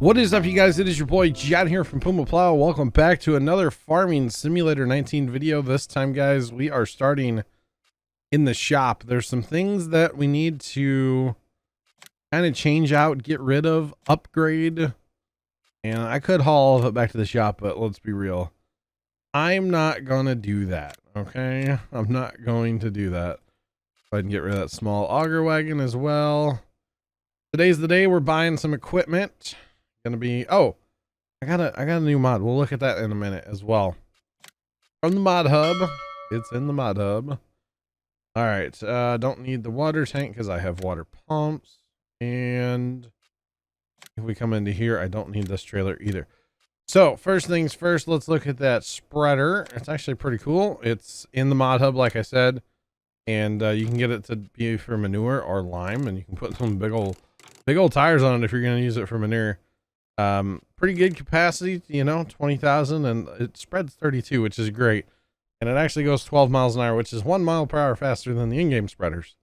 What is up, you guys? It is your boy John here from Puma Plow. Welcome back to another Farming Simulator 19 video. This time, guys, we are starting in the shop. There's some things that we need to kind of change out, get rid of, upgrade, and I could haul all of it back to the shop, but let's be real. I'm not gonna do that, okay? I'm not going to do that. Go ahead and get rid of that small auger wagon as well. Today's the day we're buying some equipment. Gonna be, oh, I got a new mod. We'll look at that in a minute as well. From the mod hub. It's in the mod hub. All right, don't need the water tank because I have water pumps. And if we come into here, I don't need this trailer either. So first things first, let's look at that spreader. It's actually pretty cool. It's in the mod hub, like I said, and you can get it to be for manure or lime, and you can put some big old tires on it if you're going to use it for manure. Pretty good capacity, you know, 20,000, and it spreads 32, which is great. And it actually goes 12 miles an hour, which is 1 mile per hour faster than the in-game spreaders.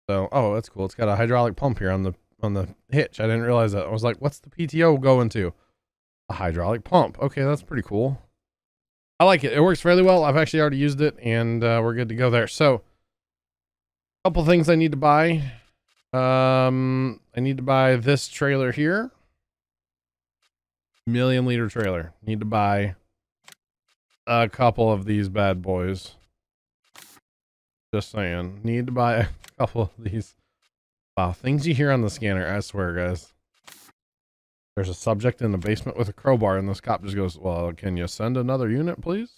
So, oh, that's cool. It's got a hydraulic pump here on the hitch. I didn't realize that. I was like, what's the PTO going to? A hydraulic pump. Okay, that's pretty cool. I like it. It works fairly well. I've actually already used it, and we're good to go there. So, a couple things I need to buy. I need to buy this trailer here. 1,000,000-liter trailer. Need to buy a couple of these bad boys. Just saying. Need to buy a couple of these. Wow, things you hear on the scanner, I swear, guys. There's a subject in the basement with a crowbar, and this cop just goes, well, can you send another unit, please?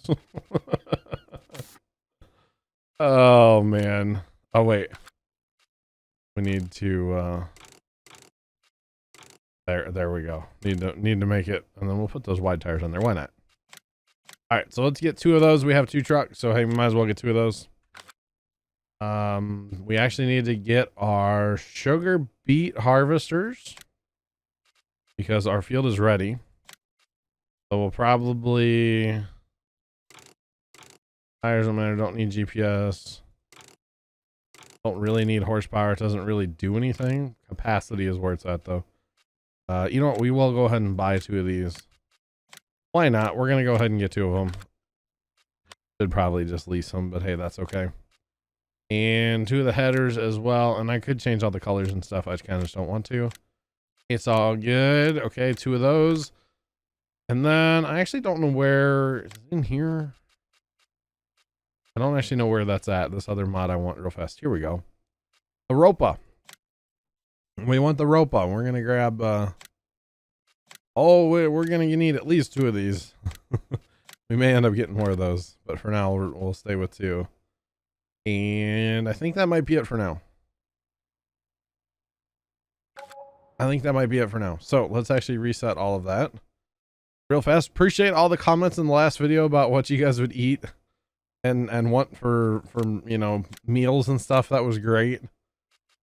Oh, man. Oh, wait. We need to, there we go. Need to make it, and then we'll put those wide tires on there. Why not? All right, so let's get 2 of those. We have 2 trucks, so hey, we might as well get 2 of those. We actually need to get our sugar beet harvesters because our field is ready. So we'll probably tires don't matter. Don't need GPS. Don't really need horsepower. It doesn't really do anything. Capacity is where it's at, though. You know what? We will go ahead and buy 2 of these. Why not? We're going to go ahead and get 2 of them. Should probably just lease them, but hey, that's okay. And 2 of the headers as well. And I could change all the colors and stuff. I kind of just don't want to. It's all good. Okay, 2 of those. And then I actually don't know where it's in here. I don't actually know where that's at. This other mod I want real fast. Here we go. The Ropa. We want the Ropa. We're going to grab, we're going to need at least 2 of these. We may end up getting more of those, but for now, we'll stay with 2. And I think that might be it for now. So let's actually reset all of that real fast. Appreciate all the comments in the last video about what you guys would eat and want for you know, meals and stuff. That was great.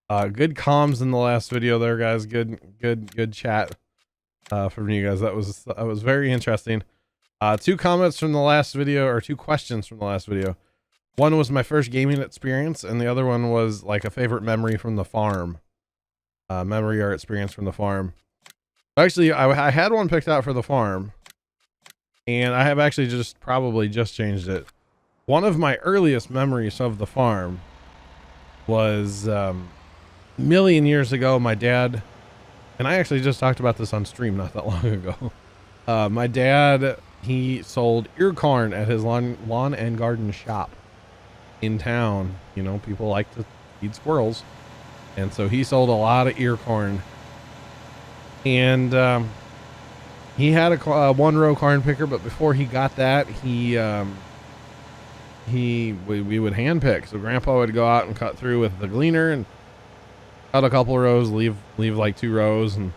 Good comms in the last video there, guys. Good chat from you guys. That was very interesting. 2 comments from the last video, or 2 questions from the last video. One was my first gaming experience, and the other one was like a favorite memory from the farm. Memory or experience from the farm. Actually, I had one picked out for the farm, and I have actually probably just changed it. One of my earliest memories of the farm was a million years ago. My dad, and I actually just talked about this on stream not that long ago. My dad, he sold ear corn at his lawn and garden shop in town. You know, people like to feed squirrels, and so he sold a lot of ear corn. And he had a 1-row corn picker, but before he got that, we would hand pick. So Grandpa would go out and cut through with the gleaner and cut a couple rows, leave like 2 rows, and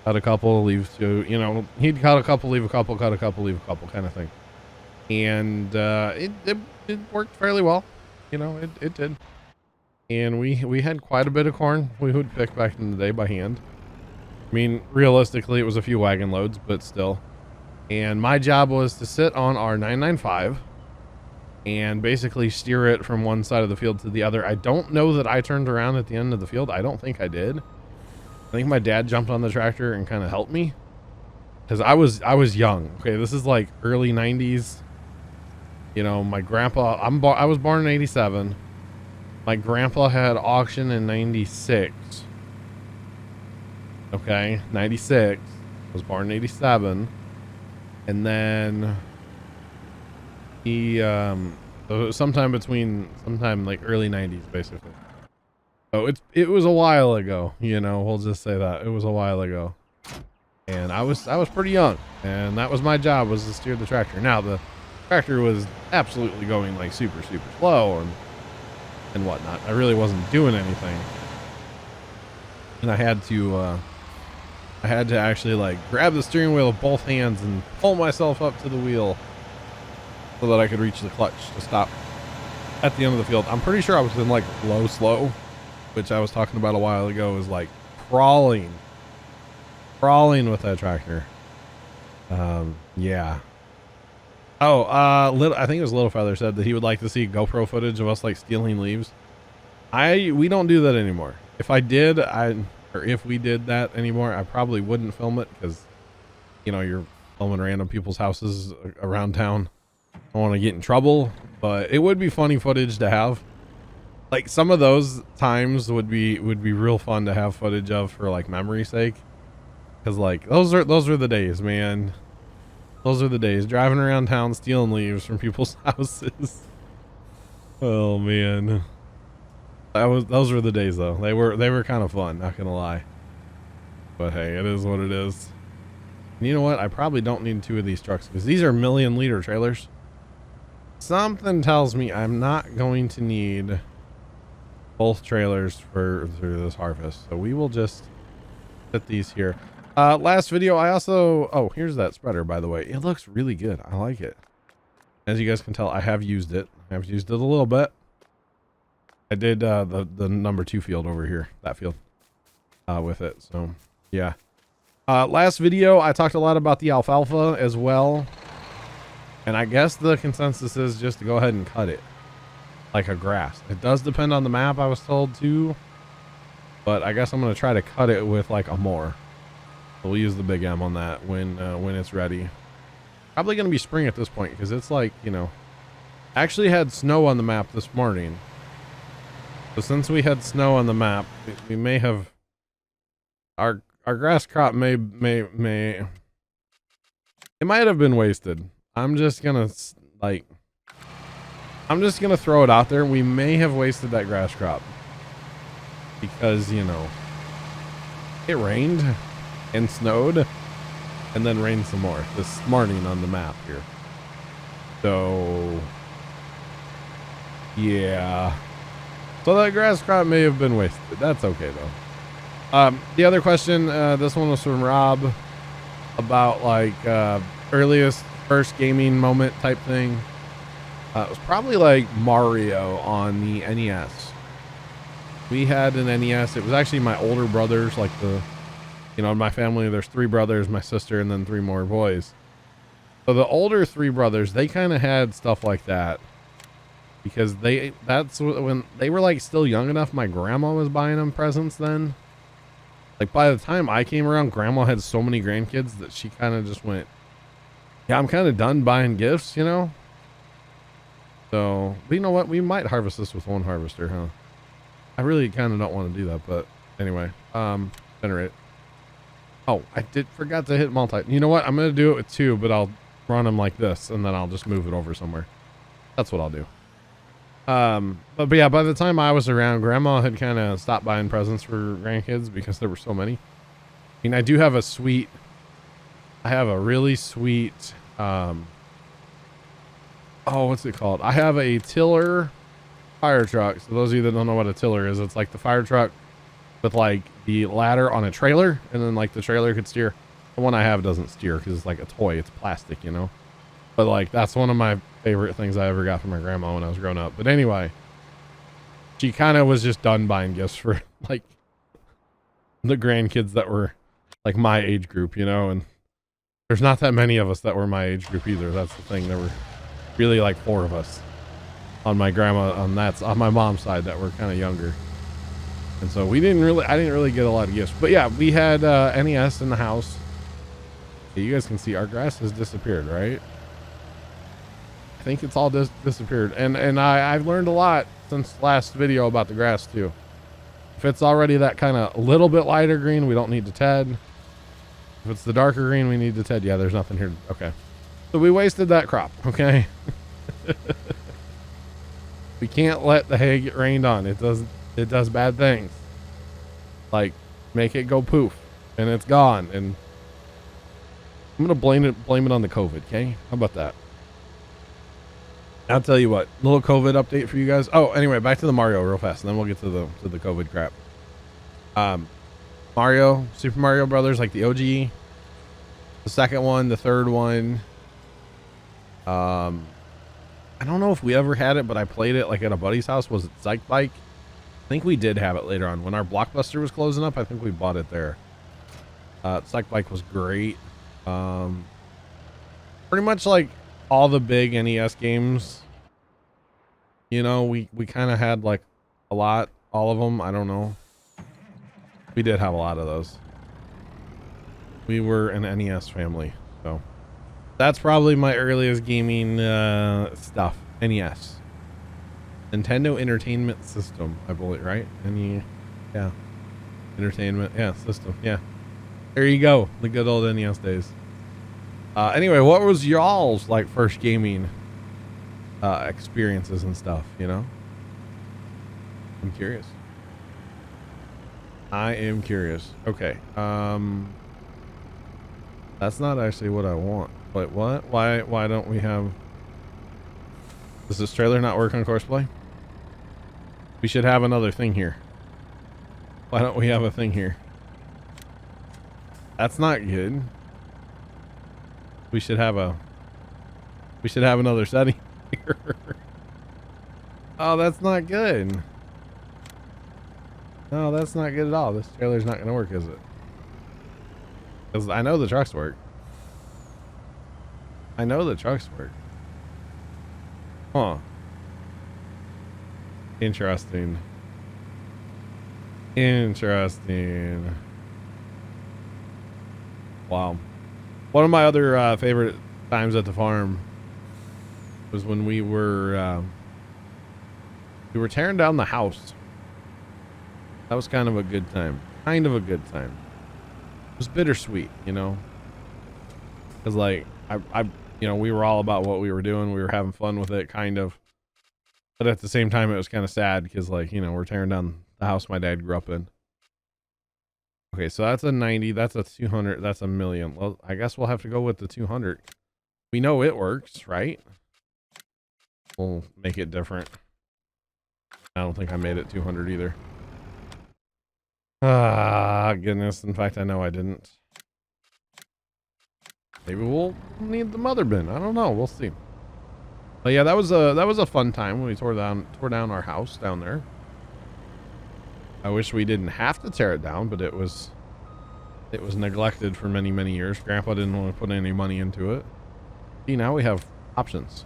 cut a couple, leave 2. You know, he'd cut a couple, leave a couple, cut a couple, leave a couple, kind of thing. And it worked fairly well. You know, it did. And we had quite a bit of corn we would pick back in the day by hand. I mean, realistically, it was a few wagon loads, but still. And my job was to sit on our 995 and basically steer it from one side of the field to the other. I don't know that I turned around at the end of the field. I don't think I did. think my dad jumped on the tractor and kind of helped me because I was young. Okay, this is like early 90s. You know, my grandpa, I was born in 87. My grandpa had auction in 96. Okay, 96. I was born in 87. And then he sometime like early 90s basically. So it was a while ago, you know, we'll just say that. It was a while ago. And I was pretty young, and that was my job, was to steer the tractor. Now the tractor was absolutely going like super slow and whatnot. I really wasn't doing anything. And I had to actually like grab the steering wheel with both hands and pull myself up to the wheel so that I could reach the clutch to stop at the end of the field. I'm pretty sure I was in like low slow, which I was talking about a while ago, is like crawling with that tractor. Yeah. Oh, I think it was Little Feather said that he would like to see GoPro footage of us like stealing leaves. We don't do that anymore. If I did, or if we did that anymore, I probably wouldn't film it because, you know, you're filming random people's houses around town. I don't want to get in trouble, but it would be funny footage to have. Like some of those times would be real fun to have footage of for like memory's sake. Cause like those are the days, man. Those are the days, driving around town stealing leaves from people's houses. Oh man. Those were the days though. They were kind of fun, not gonna lie. But hey, it is what it is. And you know what? I probably don't need 2 of these trucks because these are 1,000,000-liter trailers. Something tells me I'm not going to need both trailers for this harvest. So we will just put these here. Last video, I also, oh, here's that spreader, by the way. It looks really good. I like it. As you guys can tell, I have used it. I have used it a little bit. I did the number 2 field over here, that field, with it. So yeah. Last video, I talked a lot about the alfalfa as well. And I guess the consensus is just to go ahead and cut it like a grass. It does depend on the map, I was told too. But I guess I'm going to try to cut it with like a mower. We'll use the big M on that when it's ready. Probably going to be spring at this point because it's like, you know, actually had snow on the map this morning. So since we had snow on the map, we may have our grass crop it might have been wasted. I'm just gonna throw it out there. We may have wasted that grass crop because, you know, it rained and snowed and then rained some more this morning on the map here. So yeah, so that grass crop may have been wasted. That's okay though. The other question, this one was from Rob about like earliest first gaming moment type thing. It was probably like Mario on the NES. We had an NES. It was actually my older brothers, like you know, in my family, there's 3 brothers, my sister, and then 3 more boys. So the older 3 brothers, they kind of had stuff like that because that's when they were like still young enough. My grandma was buying them presents then. Like by the time I came around, grandma had so many grandkids that she kind of just went, yeah, I'm kind of done buying gifts, you know? So, but you know what? We might harvest this with one harvester, huh? I really kind of don't want to do that, but anyway, generate. Oh, I forgot to hit multi. You know what? I'm going to do it with 2, but I'll run them like this and then I'll just move it over somewhere. That's what I'll do. But yeah, by the time I was around, grandma had kind of stopped buying presents for grandkids because there were so many. I mean, I have a really sweet, oh, what's it called? I have a tiller fire truck. So those of you that don't know what a tiller is, it's like the fire truck with like the ladder on a trailer, and then like the trailer could steer. The one I have doesn't steer because it's like a toy. It's plastic, you know? But like, that's one of my favorite things I ever got from my grandma when I was growing up. But anyway, she kind of was just done buying gifts for like the grandkids that were like my age group, you know? And there's not that many of us that were my age group either. That's the thing. There were really like 4 of us on my grandma, on my mom's side that were kind of younger. And so I didn't really get a lot of gifts, but yeah, we had NES in the house. You guys can see our grass has disappeared, right? I think it's all disappeared. And I've learned a lot since last video about the grass too. If it's already that kind of little bit lighter green, we don't need to ted. If it's the darker green, we need to ted. Yeah, there's nothing here. Okay. So we wasted that crop. Okay. We can't let the hay get rained on. It does bad things. Like make it go poof and it's gone. And I'm going to blame it on the COVID. Okay. How about that? I'll tell you what, little COVID update for you guys. Oh, anyway, back to the Mario real fast, and then we'll get to the COVID crap. Mario, Super Mario Brothers, like the OG, the second one, the third one. I don't know if we ever had it, but I played it like at a buddy's house. Was it Psych Bike? I think we did have it later on when our Blockbuster was closing up. I think we bought it there. Psych Bike was great. Pretty much like all the big NES games, you know, we kind of had like all of them. I don't know. We did have a lot of those. We were an NES family. So that's probably my earliest gaming stuff. NES. Nintendo Entertainment System, I believe, right? Yeah. Entertainment, yeah, system, yeah. There you go. The good old NES days. Anyway, what was y'all's like first gaming experiences and stuff, you know? I'm curious. I am curious. Okay. That's not actually what I want. Wait, what? Why don't we have... Does this trailer not work on Courseplay? We should have another thing here. Why don't we have a thing here? That's not good. We should have another setting here. Oh, that's not good. No, that's not good at all. This trailer's not gonna work, is it? Because I know the trucks work. I know the trucks work. Huh. Interesting. Interesting. Wow. One of my other favorite times at the farm was when we were tearing down the house. That was kind of a good time. Kind of a good time. It was bittersweet, you know, because like you know, we were all about what we were doing. We were having fun with it, kind of, but at the same time, it was kind of sad because, like, you know, we're tearing down the house my dad grew up in. Okay, so that's a 90, that's a 200, that's a million. Well, I guess we'll have to go with the 200. We know it works, right? We'll make it different. I don't think I made it 200 either. Ah, goodness. In fact, I know I didn't. Maybe we'll need the mother bin. I don't know. We'll see. But yeah, that was a fun time when we tore down our house down there. I wish we didn't have to tear it down, but it was neglected for many, many years. Grandpa didn't want to put any money into it. See, now we have options.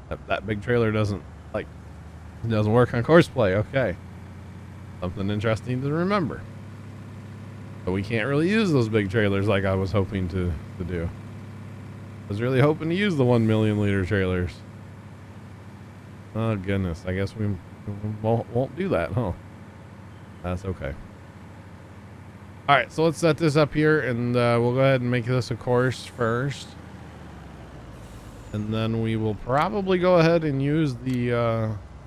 That big trailer doesn't work on Courseplay. Okay. Something interesting to remember. But we can't really use those big trailers like I was hoping to do. I was really hoping to use the 1 million liter trailers. Oh goodness, I guess we won't do that, huh? That's okay. All right, so let's set this up here, and we'll go ahead and make this a course first, and then we will probably go ahead and use the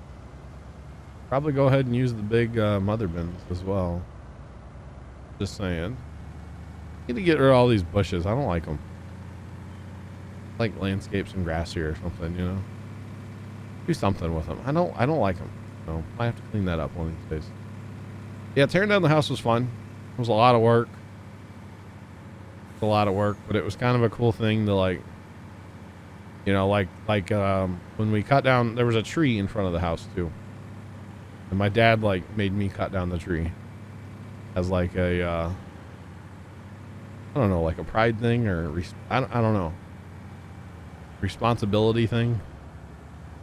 big mother bins as well. Just saying. Need to get rid of all these bushes. I don't like them. Like landscapes and grass here or something, you know. Do something with them. I don't like them. So I have to clean that up one of these days. Yeah, tearing down the house was fun. It was a lot of work. But it was kind of a cool thing to, like, you know, like when we cut down, there was a tree in front of the house too. And my dad, like, made me cut down the tree as like a, I don't know, like a pride thing or I don't know, responsibility thing.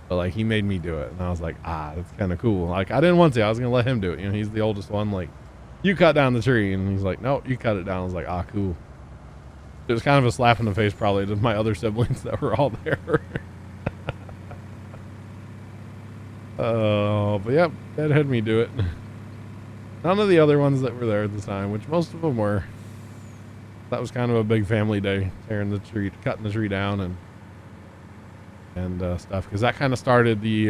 But like he made me do it, and I was like, ah, that's kind of cool. Like I didn't want to. I was gonna let him do it. You know, he's the oldest one. Like, you cut down the tree, and he's like, no, you cut it down. I was like, ah, cool. It was kind of a slap in the face, probably, to my other siblings that were all there. But yep, Dad had me do it. None of the other ones that were there at the time, which most of them were. That was kind of a big family day, tearing the tree, cutting the tree down, and stuff, because that kind of started the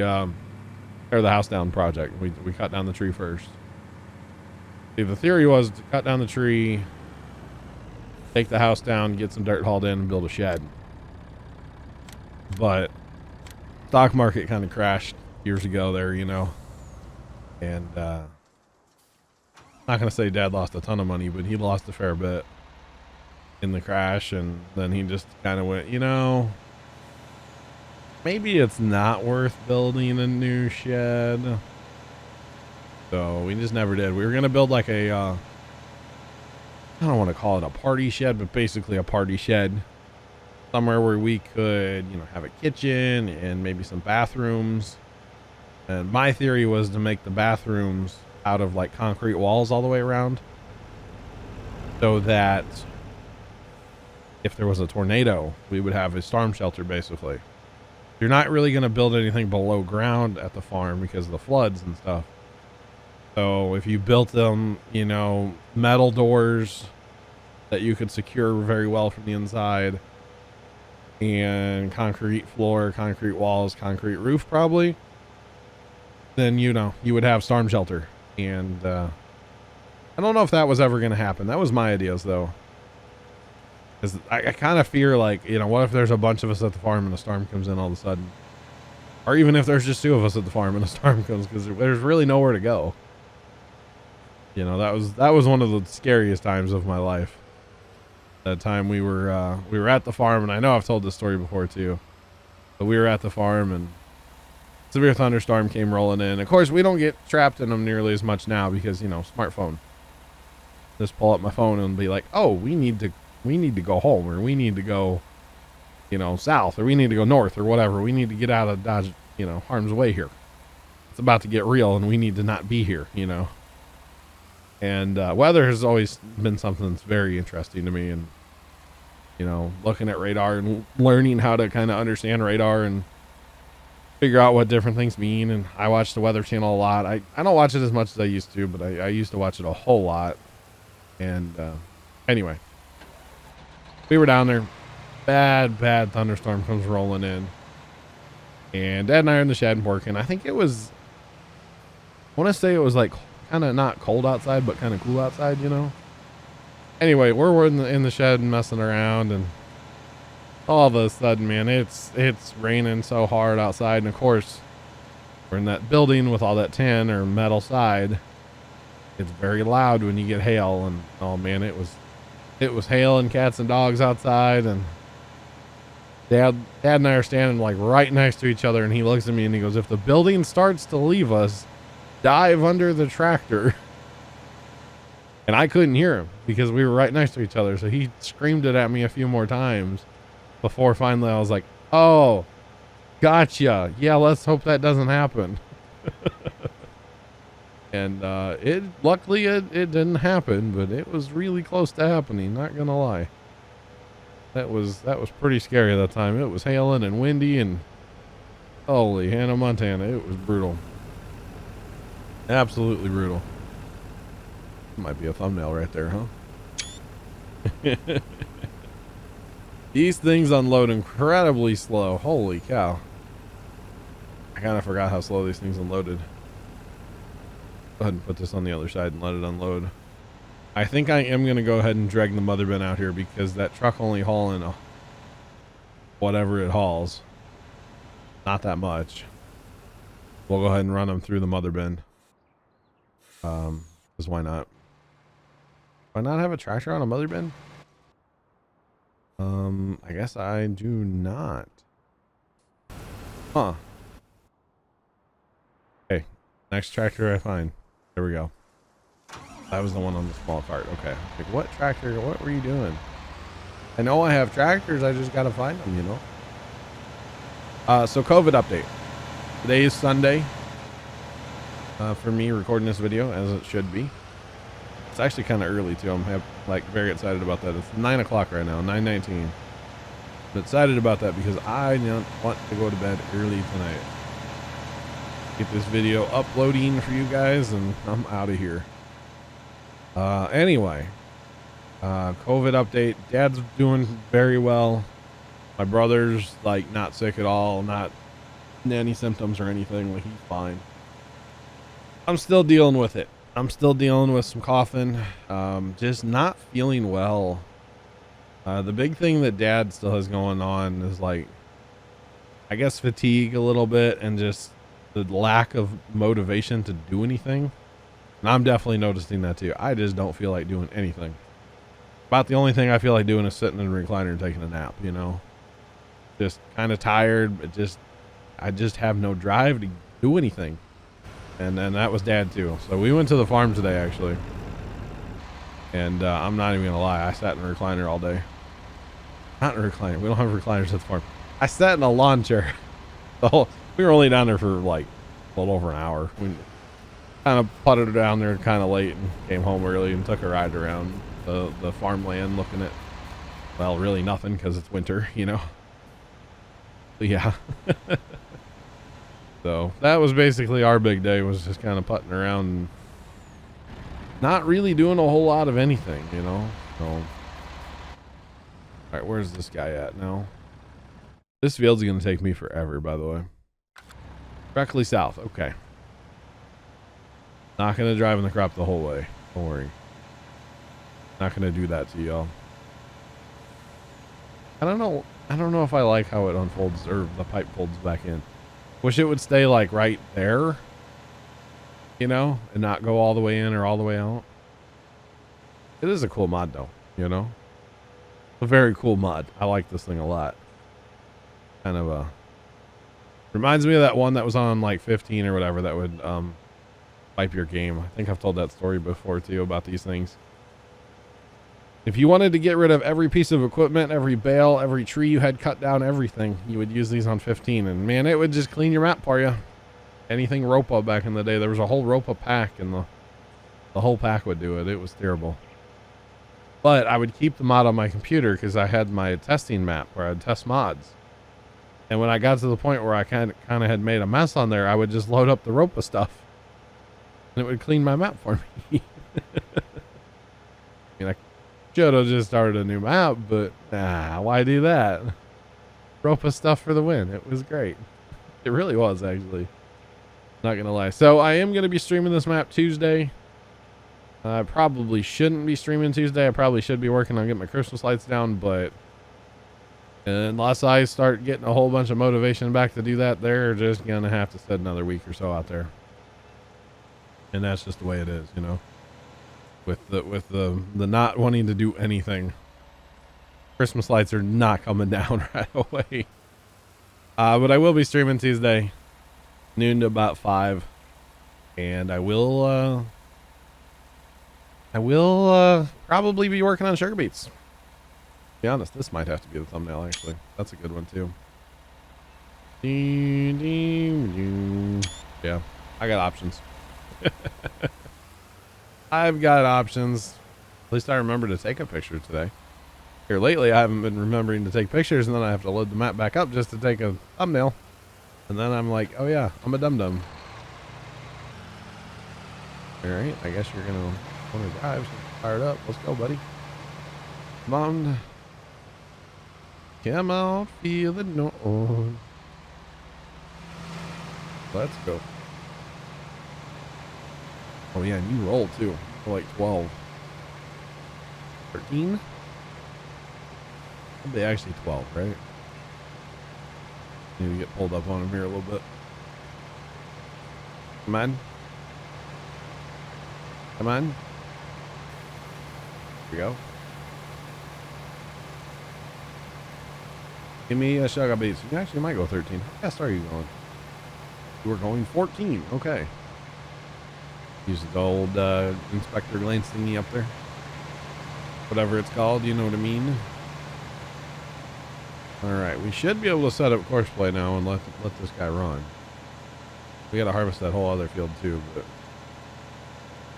tear the house down project. We cut down the tree first. See, the theory was to cut down the tree, take the house down, get some dirt hauled in, and build a shed. But stock market kind of crashed years ago there, you know, and not gonna say Dad lost a ton of money, but he lost a fair bit in the crash, and then he just kind of went, you know, maybe it's not worth building a new shed. So we just never did. We were gonna build like a I don't want to call it a party shed, but basically a party shed, somewhere where we could, you know, have a kitchen and maybe some bathrooms. And my theory was to make the bathrooms out of like concrete walls all the way around, so that if there was a tornado, we would have a storm shelter. Basically, you're not really going to build anything below ground at the farm because of the floods and stuff. So if you built them, you know, metal doors that you could secure very well from the inside, and concrete floor, concrete walls, concrete roof, probably, then, you know, you would have storm shelter. And I don't know if that was ever going to happen. That was my ideas, though. Because I kind of fear, like, you know, what if there's a bunch of us at the farm and a storm comes in all of a sudden? Or even if there's just two of us at the farm and a storm comes, because there's really nowhere to go. You know, that was one of the scariest times of my life. That time we were at the farm, and I know I've told this story before too. But we were at the farm, and severe thunderstorm came rolling in. Of course, we don't get trapped in them nearly as much now because, you know, smartphone. Just pull up my phone and be like, oh, we need to go home, or we need to go, you know, south, or we need to go north, or whatever. We need to get out of Dodge, you know, harm's way here. It's about to get real, and we need to not be here, you know. And weather has always been something that's very interesting to me, and, you know, looking at radar and learning how to kind of understand radar and figure out what different things mean. And I watch the Weather Channel a lot. I don't watch it as much as I used to, but I used to watch it a whole lot. And anyway, we were down there. Bad thunderstorm comes rolling in, and Dad and I are in the shed working. I think it was, I want to say it was like kind of not cold outside, but kind of cool outside, you know. Anyway, we're in the shed messing around, and all of a sudden, man, it's raining so hard outside. And of course, we're in that building with all that tin or metal side. It's very loud when you get hail, and oh man, it was hail and cats and dogs outside. And Dad and I are standing like right next to each other, and he looks at me and he goes, if the building starts to leave us, dive under the tractor. And I couldn't hear him because we were right next to each other. So he screamed it at me a few more times before finally I was like, oh, gotcha. Yeah, let's hope that doesn't happen. And luckily it didn't happen, but it was really close to happening, not gonna lie. That was pretty scary at that time. It was hailing and windy, and holy Hannah Montana, it was brutal. Absolutely brutal. Might be a thumbnail right there, huh? These things unload incredibly slow. Holy cow. I kind of forgot how slow these things unloaded. Go ahead and put this on the other side and let it unload. I think I am going to go ahead and drag the mother bin out here because that truck only hauling whatever it hauls. Not that much. We'll go ahead and run them through the mother bin. Because why not? Why not have a tractor on a mother bin? I guess I do not. Huh. Okay. Next tractor I find. There we go. That was the one on the small cart. Okay. Like, what tractor? What were you doing? I know I have tractors. I just got to find them, you know? So COVID update. Today is Sunday for me recording this video, as it should be. It's actually kind of early too. I'm like very excited about that. It's 9 o'clock right now, 9:19. I'm excited about that because I don't want to go to bed early tonight. Get this video uploading for you guys, and I'm out of here. Anyway, COVID update. Dad's doing very well. My brother's like not sick at all, not any symptoms or anything. Like, he's fine. I'm still dealing with it. I'm still dealing with some coughing, just not feeling well. The big thing that Dad still has going on is, like, I guess fatigue a little bit and just the lack of motivation to do anything. And I'm definitely noticing that too. I just don't feel like doing anything. About the only thing I feel like doing is sitting in a recliner and taking a nap, you know. Just kind of tired, but I just have no drive to do anything. And that was Dad too. So we went to the farm today, actually. And I'm not even gonna lie, I sat in a recliner all day. Not in a recliner. We don't have recliners at the farm. I sat in a lawn chair. We were only down there for like a little over an hour. We kind of putted down there kind of late and came home early and took a ride around the farmland, looking at, well, really nothing because it's winter, you know. But yeah. So that was basically our big day, was just kind of putting around and not really doing a whole lot of anything, you know. So, all right, where's this guy at now? This field's gonna take me forever, by the way. Directly south. Okay. Not gonna drive in the crop the whole way. Don't worry. Not gonna do that to y'all. I don't know if I like how it unfolds, or the pipe folds back in. Wish it would stay like right there, you know, and not go all the way in or all the way out. It is a cool mod though, you know. A very cool mod. I like this thing a lot. Kind of reminds me of that one that was on like 15 or whatever that would wipe your game. I think I've told that story before too about these things. If you wanted to get rid of every piece of equipment, every bale, every tree you had cut down, everything, you would use these on 15, and man, it would just clean your map for you. Anything Ropa back in the day, there was a whole Ropa pack, and the whole pack would do it. It was terrible. But I would keep the mod on my computer because I had my testing map where I'd test mods. And when I got to the point where I kind of had made a mess on there, I would just load up the Ropa stuff, and it would clean my map for me. I mean, I should have just started a new map, but why do that? Ropa stuff for the win. It was great. It really was, actually. Not gonna lie. So I am gonna be streaming this map Tuesday. I probably shouldn't be streaming Tuesday. I probably should be working on getting my Christmas lights down, but unless I start getting a whole bunch of motivation back to do that, they're just gonna have to sit another week or so out there. And that's just the way it is, you know. With the not wanting to do anything, Christmas lights are not coming down right away. But I will be streaming Tuesday, noon to about 5, and I will probably be working on sugar beets. To be honest, this might have to be the thumbnail. Actually, that's a good one too. Yeah, I got options. I've got options. At least I remember to take a picture today. Here lately, I haven't been remembering to take pictures, and then I have to load the map back up just to take a thumbnail. And then I'm like, oh yeah, I'm a dum-dum. All right, I guess you're gonna want to drive. So fired up. Let's go, buddy. Come on. Come on, feel the noise. Let's go. Oh yeah, and you roll too. For like 12. 13? They actually 12, right? Need to get pulled up on him here a little bit. Come on. Come on. Here we go. Give me a sugar beets. You actually might go 13. How fast are you going? You were going 14. Okay. Use the old Inspector Glance thingy up there. Whatever it's called, you know what I mean? Alright, we should be able to set up Courseplay now and let this guy run. We got to harvest that whole other field too, but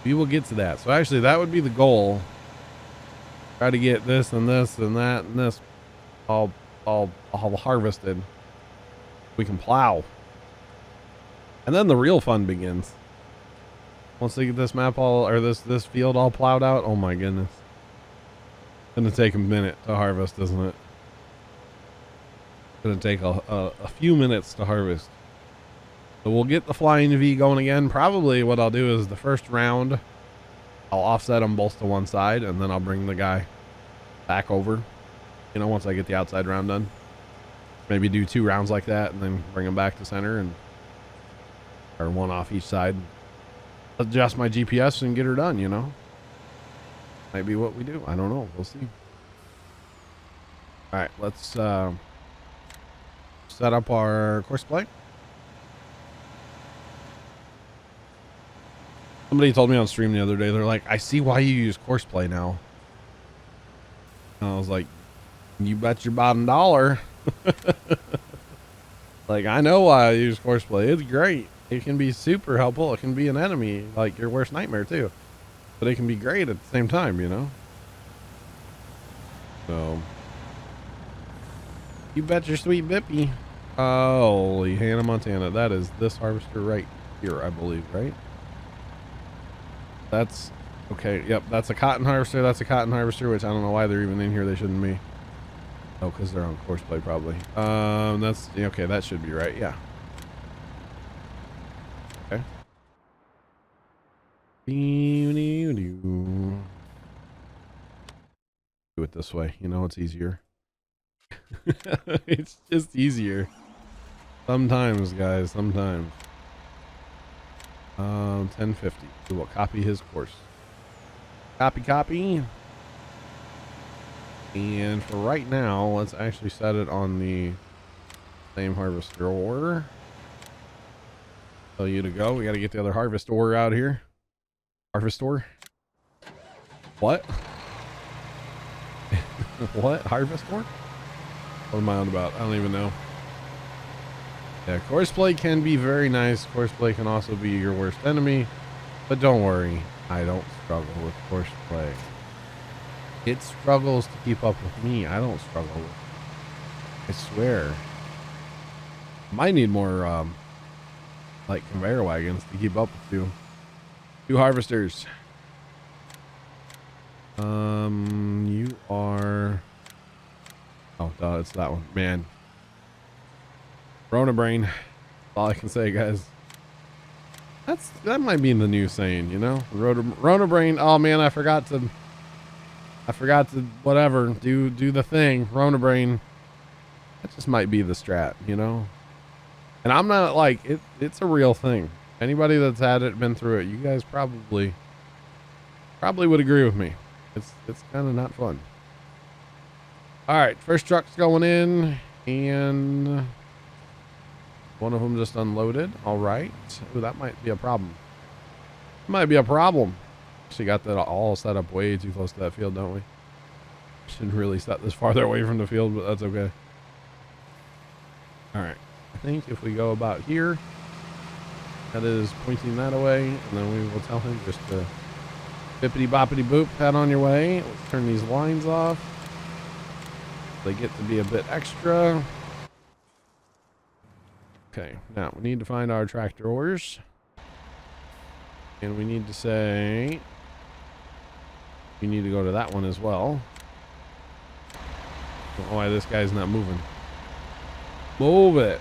we will get to that. So actually that would be the goal. Try to get this and this and that and this all harvested. We can plow. And then the real fun begins. Once they get this map all, or this field all plowed out, oh my goodness. It's gonna take a minute to harvest, isn't it? It's gonna take a few minutes to harvest. So we'll get the flying V going again. Probably what I'll do is the first round, I'll offset them both to one side, and then I'll bring the guy back over. You know, once I get the outside round done. Maybe do 2 rounds like that, and then bring them back to center, and or one off each side. Adjust my GPS and get her done, you know. Might be what we do. I don't know. We'll see. All right, let's set up our Courseplay. Somebody told me on stream the other day, they're like, I see why you use Courseplay now. And I was like, you bet your bottom dollar. Like, I know why I use Courseplay. It's great. It can be super helpful. It can be an enemy, like your worst nightmare too. But it can be great at the same time, you know? So, you bet your sweet bippy. Holy Hannah Montana. That is this harvester right here, I believe, right? That's, okay, yep, that's a cotton harvester. That's a cotton harvester, which I don't know why they're even in here. They shouldn't be. Oh, because they're on Courseplay probably. That's, okay, that should be right, yeah. Okay. Do it this way, you know, it's easier. It's just easier. Sometimes, guys, sometimes. 1050. We will copy his course. Copy. And for right now, let's actually set it on the same harvester order. Tell you to go. We got to get the other harvest ore out here. Harvest ore? What? What? Harvest ore? What am I on about? I don't even know. Yeah, Courseplay can be very nice. Courseplay can also be your worst enemy. But don't worry. I don't struggle with Courseplay. It struggles to keep up with me. I don't struggle with it. I swear. Might need more, like conveyor wagons to keep up with you. 2 harvesters. You are... Oh, duh, it's that one. Man. Rona brain. That's all I can say, guys. That might be the new saying, you know? Rona brain. Oh man, I forgot to whatever, do the thing. Rona brain. That just might be the strat, you know? And I'm not like it's a real thing. Anybody that's had it, been through it, you guys probably would agree with me. It's kind of not fun. All right, first truck's going in, and one of them just unloaded. All right. Ooh, that might be a problem. Might be a problem. Actually got that all set up way too close to that field, don't we? Should really set this farther away from the field, but that's okay. All right. I think if we go about here, that is pointing that away, and then we will tell him just to bippity boppity boop, head on your way. Let's turn these lines off. They get to be a bit extra. Okay, now we need to find our tractor oars. And we need to say, we need to go to that one as well. I don't know why this guy's not moving. Move it.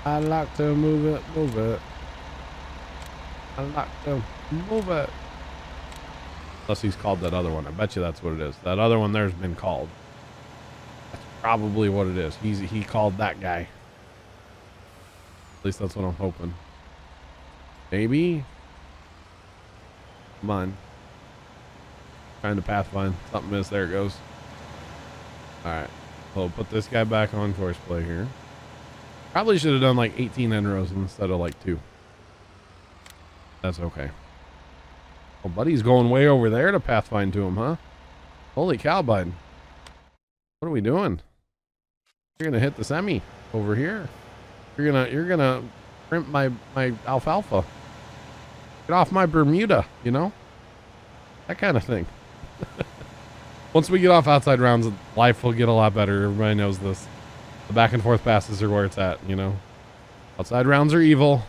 I like to move it, move it. I like to move it. Unless he's called that other one. I bet you that's what it is. That other one there's been called. That's probably what it is. He called that guy. At least that's what I'm hoping. Maybe. Come on. Trying to pathfind. Something missed. There it goes. Alright. We'll put this guy back on Courseplay here. Probably should have done like 18 end rows instead of like 2. That's okay. Oh, buddy's going way over there to pathfind to him, huh? Holy cow, bud. What are we doing? You're gonna hit the semi over here. You're gonna crimp my alfalfa. Get off my Bermuda, you know? That kind of thing. Once we get off outside rounds, life will get a lot better. Everybody knows this. The back and forth passes are where it's at, you know? Outside rounds are evil.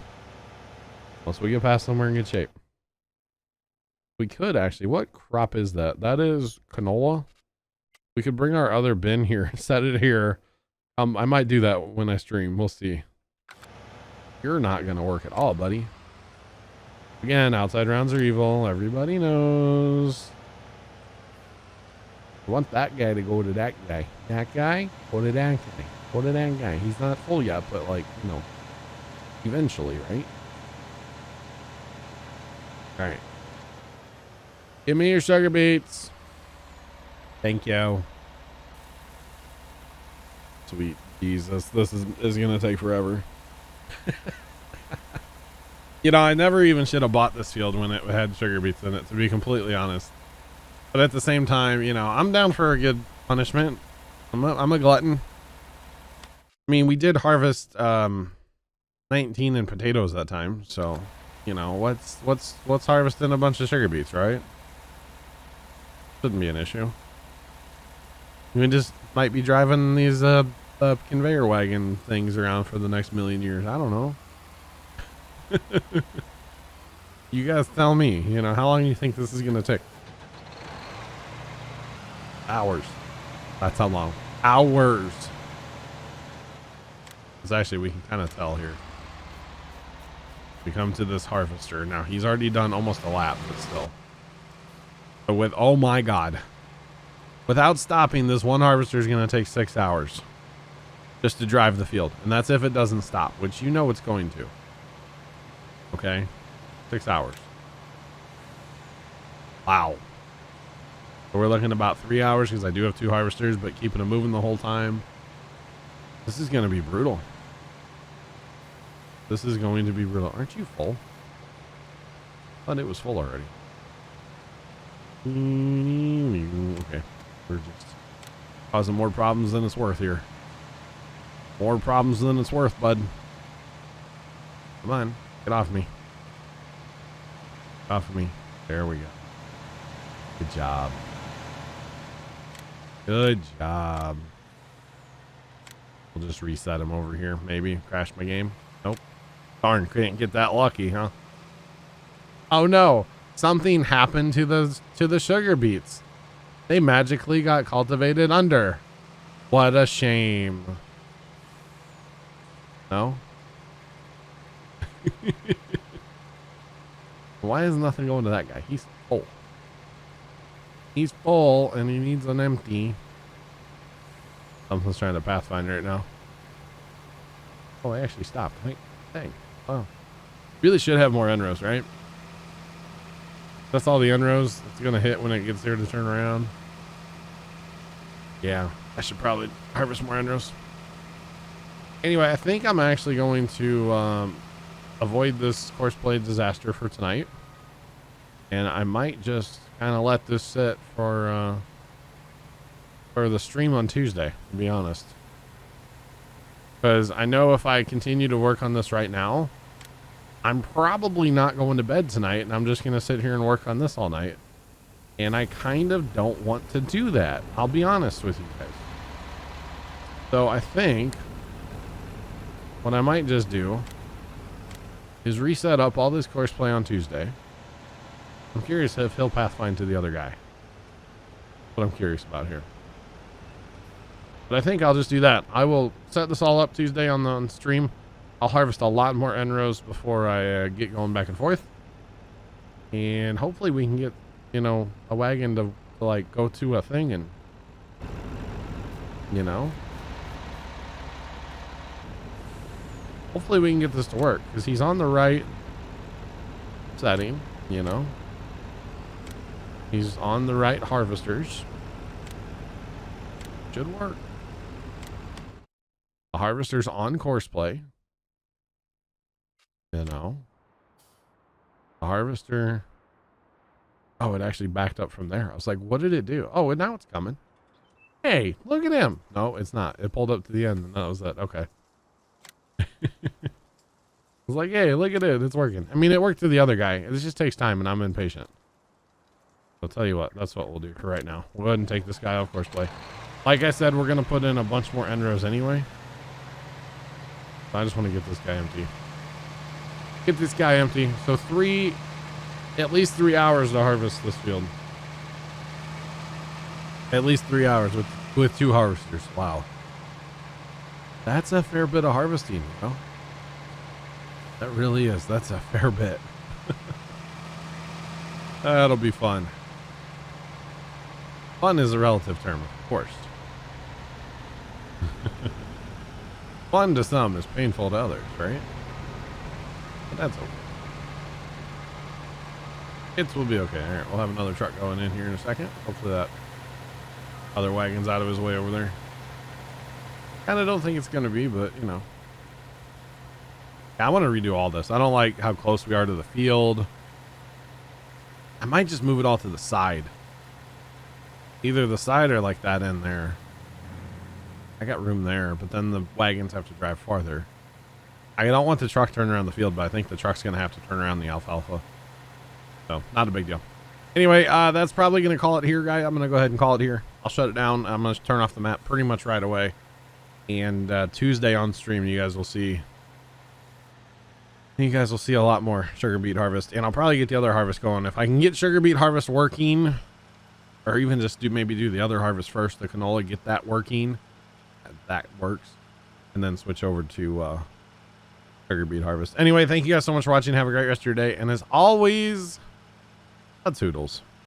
Once we get past them, we're in good shape. We could actually, what crop is that? That is canola. We could bring our other bin here, set it here. I might do that when I stream. We'll see. You're not going to work at all, buddy. Again, outside rounds are evil. Everybody knows. I want that guy to go to that guy. That guy, go to that guy. Go to that guy. He's not full yet, but like, you know, eventually, right? All right. Give me your sugar beets. Thank you. Sweet Jesus, this is going to take forever. You know, I never even should have bought this field when it had sugar beets in it, to be completely honest. But at the same time, you know, I'm down for a good punishment. I'm a glutton. I mean, we did harvest 19 in potatoes that time, so you know, what's harvesting a bunch of sugar beets, right? Shouldn't be an issue. We just might be driving these conveyor wagon things around for the next million years. I don't know. You guys tell me, you know, how long do you think this is going to take? Hours. That's how long. Hours. Because actually we can kind of tell here. We come to this harvester. Now he's already done almost a lap, but still. But with, oh my God. Without stopping, this one harvester is going to take 6 hours. Just to drive the field. And that's if it doesn't stop, which you know it's going to. Okay, 6 hours. Wow. So we're looking about 3 hours because I do have 2 harvesters, but keeping them moving the whole time. This is going to be brutal. This is going to be brutal. Aren't you full? I thought it was full already. Okay, we're just causing more problems than it's worth here. More problems than it's worth, bud. Come on. Get off me. Get off of me. There we go. Good job. Good job. We'll just reset him over here. Maybe crash my game. Nope. Darn, couldn't get that lucky, huh? Oh no. Something happened to the sugar beets. They magically got cultivated under. What a shame. No? Why is nothing going to that guy? He's full. He's full and he needs an empty. Something's trying to pathfind right now. Oh, I actually stopped. Wait, dang. Wow. Really should have more end rows, right? That's all the end rows it's gonna hit when it gets there to turn around. Yeah, I should probably harvest more end rows. Anyway, I think I'm actually going to avoid this Courseplay disaster for tonight, and I might just kind of let this sit for the stream on Tuesday, to be honest, because I know if I continue to work on this right now, I'm probably not going to bed tonight, and I'm just going to sit here and work on this all night, and I kind of don't want to do that. I'll be honest with you guys. So I think what I might just do is reset up all this Courseplay on Tuesday. I'm curious if he'll pathfind to the other guy. That's what I'm curious about here. But I think I'll just do that. I will set this all up Tuesday on the stream. I'll harvest a lot more end rows before I get going back and forth. And hopefully we can get, you know, a wagon to like go to a thing and, you know. Hopefully we can get this to work because he's on the right setting, you know. He's on the right harvesters. Should work. The harvester's on Courseplay. You know. The harvester. Oh, it actually backed up from there. I was like, what did it do? Oh, and now it's coming. Hey, look at him. No, it's not. It pulled up to the end and that was that. Okay. was like, hey, look at it. It's working. I mean, it worked to the other guy. It just takes time, and I'm impatient. I'll tell you what. That's what we'll do for right now. We'll go ahead and take this guy off Courseplay. Like I said, we're going to put in a bunch more end rows anyway. So I just want to get this guy empty. Get this guy empty. So at least 3 hours to harvest this field. At least 3 hours with 2 harvesters. Wow. That's a fair bit of harvesting, you know? That really is. That's a fair bit. That'll be fun. Fun is a relative term, of course. Fun to some is painful to others, right? But that's okay. It will be okay. All right, we'll have another truck going in here in a second. Hopefully that other wagon's out of his way over there. Kind of don't think it's going to be, but you know. Yeah, I want to redo all this. I don't like how close we are to the field. I might just move it all to the side. Either the side or like that end there. I got room there, but then the wagons have to drive farther. I don't want the truck turning around the field, but I think the truck's going to have to turn around the alfalfa. So, not a big deal. Anyway, that's probably going to call it here, guy. I'm going to go ahead and call it here. I'll shut it down. I'm going to turn off the map pretty much right away. And Tuesday on stream, you guys will see a lot more sugar beet harvest. And I'll probably get the other harvest going. If I can get sugar beet harvest working, or even just maybe do the other harvest first, the canola, get that working. That works. And then switch over to sugar beet harvest. Anyway, thank you guys so much for watching. Have a great rest of your day. And as always, toodles.